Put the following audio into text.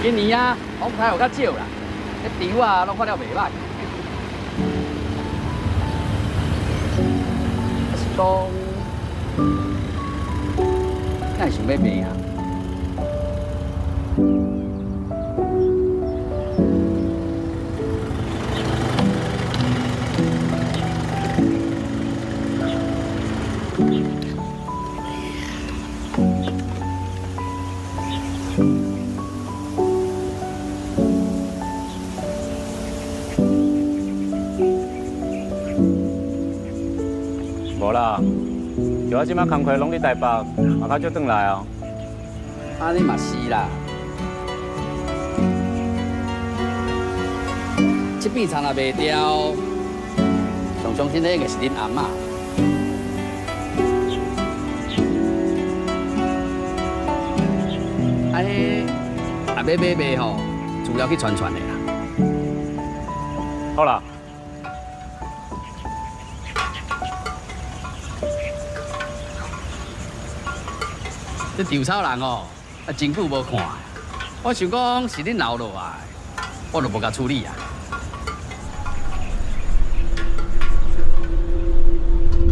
今年啊，风台有较少啦，迄场啊，拢看了袂歹。是讲，咱想要卖啊？无啦，就我即摆工课拢伫台北，嘛较少转来哦。安尼嘛是啦。这边田若卖掉，上伤心的应该是恁阿嬷。安尼，若要买吼，资料去传的啦。好啦。 这稻草人哦，真久无看，我想讲是恁留落来，我就无甲处理啊。